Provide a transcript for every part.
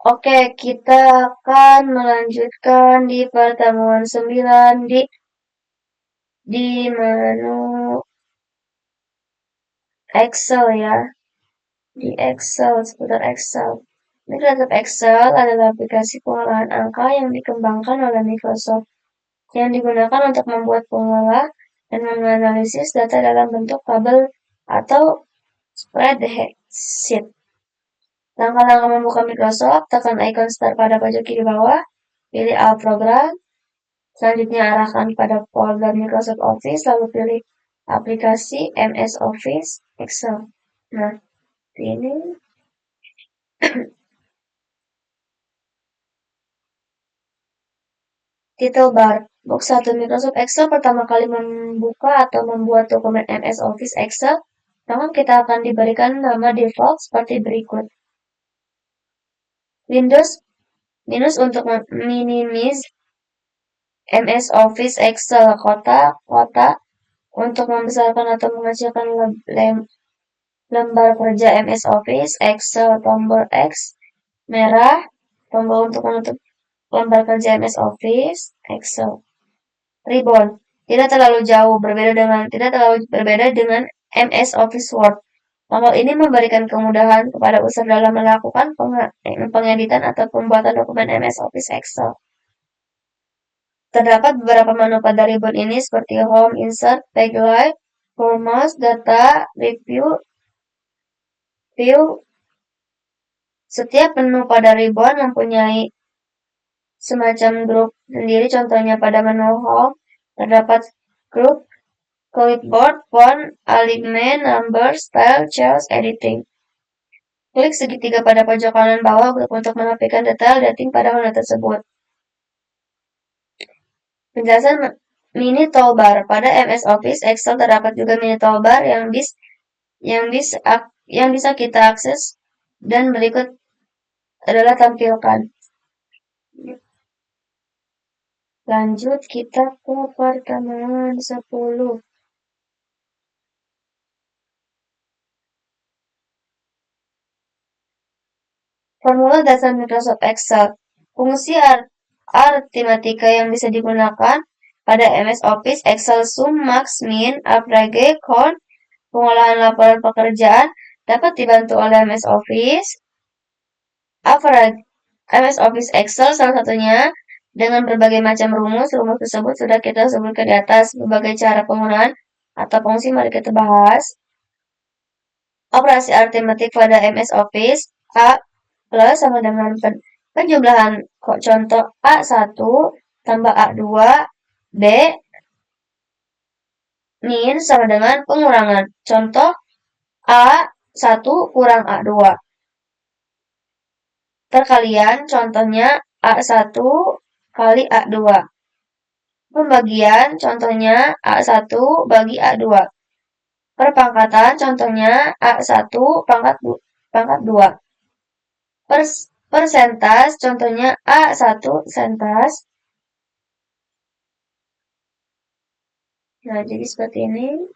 Oke, kita akan melanjutkan di pertemuan 9 di menu Excel ya. Di Excel, seputar Excel. Microsoft Excel adalah aplikasi pengolahan angka yang dikembangkan oleh Microsoft yang digunakan untuk membuat pengolah dan menganalisis data dalam bentuk tabel atau spreadsheet. Langkah-langkah membuka Microsoft, tekan icon start pada pojok kiri bawah, pilih All Program, selanjutnya arahkan pada folder Microsoft Office, lalu pilih aplikasi MS Office Excel. Nah, ini title bar. Box 1 Microsoft Excel pertama kali membuka atau membuat dokumen MS Office Excel, maka kita akan diberikan nama default seperti berikut. Windows minus untuk minimize MS Office Excel kotak untuk membesarkan atau mengecilkan lembar kerja MS Office Excel tombol X merah, tombol untuk menutup lembar kerja MS Office Excel. Ribbon tidak terlalu berbeda dengan MS Office Word. Tombol ini memberikan kemudahan kepada user dalam melakukan pengeditan atau pembuatan dokumen MS Office Excel. Terdapat beberapa menu pada ribbon ini seperti Home, Insert, Backlight, Format, Data, Review, View. Setiap menu pada ribbon mempunyai semacam grup sendiri, contohnya pada menu Home terdapat grup Clipboard, Font, Alignment, Number, Style, Charts, Editing. Klik segitiga pada pojok kanan bawah untuk menampilkan detail dating pada hal tersebut. Penjelasan mini toolbar. Pada MS Office Excel terdapat juga mini toolbar yang bisa kita akses dan berikut adalah tampilkan. Lanjut kita ke pertemuan 10. Formula dasar Microsoft Excel. Fungsi aritmatika yang bisa digunakan pada MS Office Excel sum, max, min, average, count, pengolahan laporan pekerjaan dapat dibantu oleh MS Office. Average MS Office Excel salah satunya dengan berbagai macam rumus. Rumus tersebut sudah kita sebutkan di atas. Berbagai cara penggunaan atau fungsi mari kita bahas. Operasi aritmatik pada MS Office. A plus sama dengan penjumlahan contoh A1 tambah A2 B min sama dengan pengurangan contoh A1 kurang A2 perkalian contohnya A1 kali A2 pembagian contohnya A1 bagi A2 perpangkatan contohnya A1 pangkat 2 persentas contohnya A1 sentas. Nah, jadi seperti ini.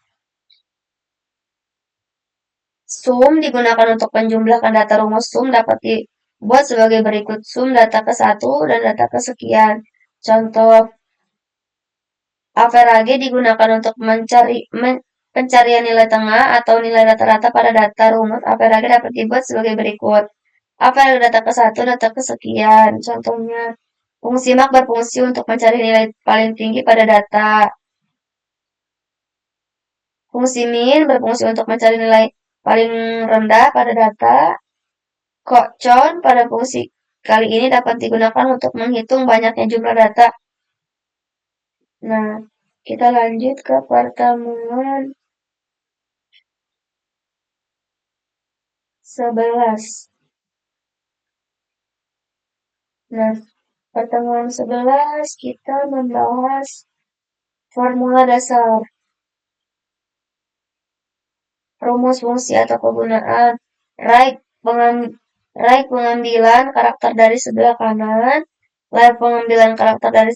Sum digunakan untuk menjumlahkan data. Rumus sum dapat dibuat sebagai berikut. Sum data ke 1 dan data ke sekian. Contoh average digunakan untuk pencarian nilai tengah atau nilai rata-rata pada data. Rumus average dapat dibuat sebagai berikut. Average data ke 1, data ke sekian. Contohnya, fungsi mak berfungsi untuk mencari nilai paling tinggi pada data. Fungsi min berfungsi untuk mencari nilai paling rendah pada data. Count pada fungsi kali ini dapat digunakan untuk menghitung banyaknya jumlah data. Nah, kita lanjut ke pertemuan 11. Nah, pertemuan 11 kita membahas formula dasar. Rumus fungsi atau kegunaan. Right pengambilan karakter dari sebelah kanan. Left pengambilan karakter dari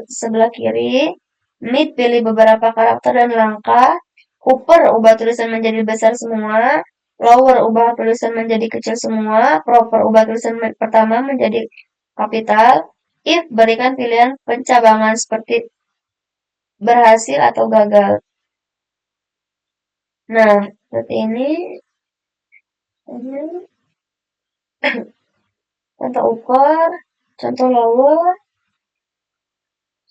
sebelah kiri. Mid pilih beberapa karakter dan langkah. Upper ubah tulisan menjadi besar semua. Lower, ubah tulisan menjadi kecil semua. Proper, ubah tulisan pertama menjadi kapital. If, berikan pilihan pencabangan seperti berhasil atau gagal. Nah, seperti ini. Ini contoh upper, contoh lower,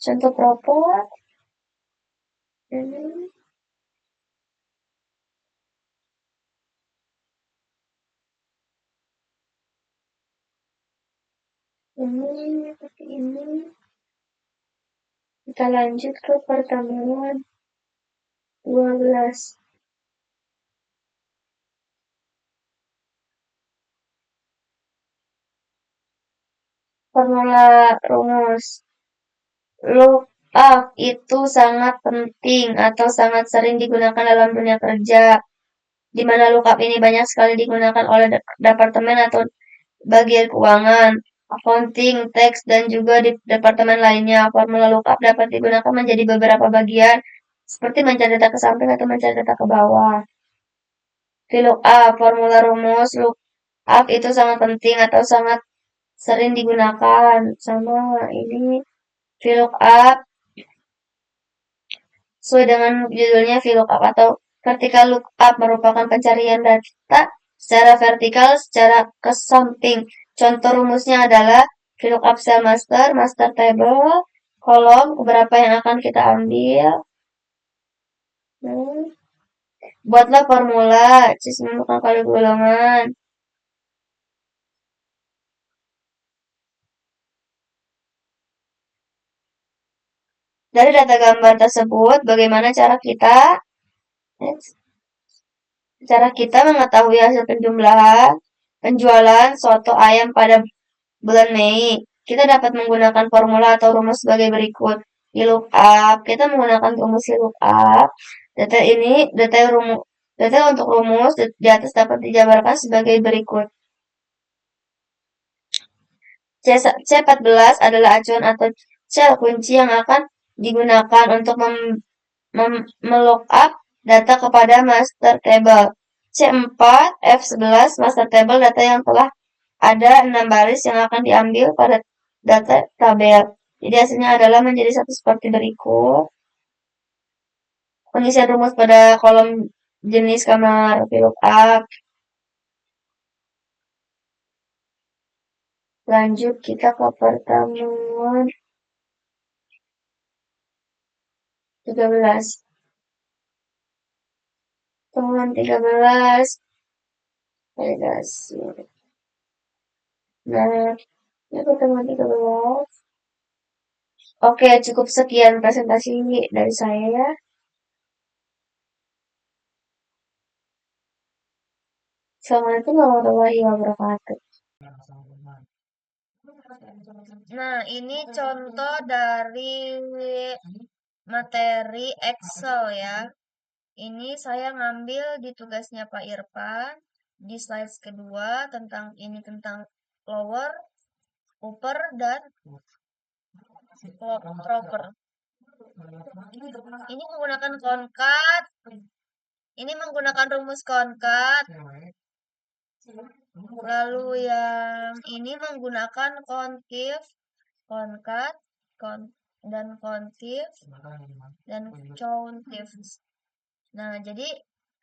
contoh proper. Ini, seperti ini. Kita lanjut ke pertemuan 12. Formula rumus. Look up itu sangat penting atau sangat sering digunakan dalam dunia kerja, di mana lookup ini banyak sekali digunakan oleh departemen atau bagian keuangan, accounting, tax, dan juga di departemen lainnya. Formula lookup dapat digunakan menjadi beberapa bagian, seperti mencari data ke samping atau mencari data ke bawah. VLOOKUP, formula rumus lookup itu sangat penting atau sangat sering digunakan. Sama ini VLOOKUP sesuai dengan judulnya, VLOOKUP atau vertical lookup merupakan pencarian data secara vertikal secara ke samping. Contoh rumusnya adalah VLOOKUP cell master, master table, kolom, berapa yang akan kita ambil. Buatlah formula, menemukan kali golongan. Dari data gambar tersebut, bagaimana cara kita mengetahui hasil penjualan soto ayam pada bulan Mei? Kita dapat menggunakan formula atau rumus sebagai berikut. Di lookup, kita menggunakan rumus di lookup. Data untuk rumus di atas dapat dijabarkan sebagai berikut. C14 adalah acuan atau cell kunci yang akan digunakan untuk melookup data kepada master table. C4, F11, master table data yang telah ada 6 baris yang akan diambil pada data tabel. Jadi hasilnya adalah menjadi satu seperti berikut. Pengisian rumus pada kolom jenis kamar VLOOKUP. Lanjut kita ke pertemuan 13. Pertemuan 13. Validasi. Nah, ini pertemuan 13. Oke, cukup sekian presentasi dari saya ya. Assalamualaikum warahmatullahi wabarakatuh. Nah, ini contoh dari materi Excel ya. Ini saya ngambil di tugasnya Pak Irfan di slide kedua tentang lower, upper, dan proper. Ini menggunakan concat. Ini menggunakan rumus concat. Lalu yang ini menggunakan concave, concat, dan concave, dan concave. Nah, jadi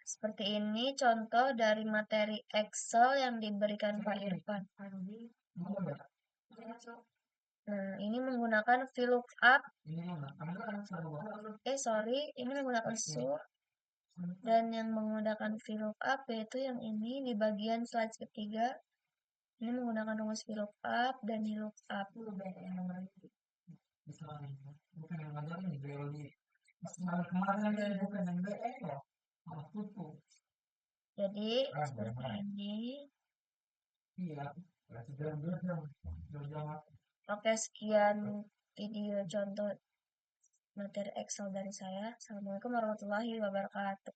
seperti ini contoh dari materi Excel yang diberikan Pak Irfan. Nah, ini menggunakan VLOOKUP. Ini menggunakan SUR. Dan yang menggunakan VLOOKUP yaitu yang ini di bagian slide ketiga. Ini menggunakan rumus VLOOKUP dan VLOOKUP. Jadi seperti ini. Oke, sekian video contoh materi Excel dari saya. Assalamualaikum warahmatullahi wabarakatuh.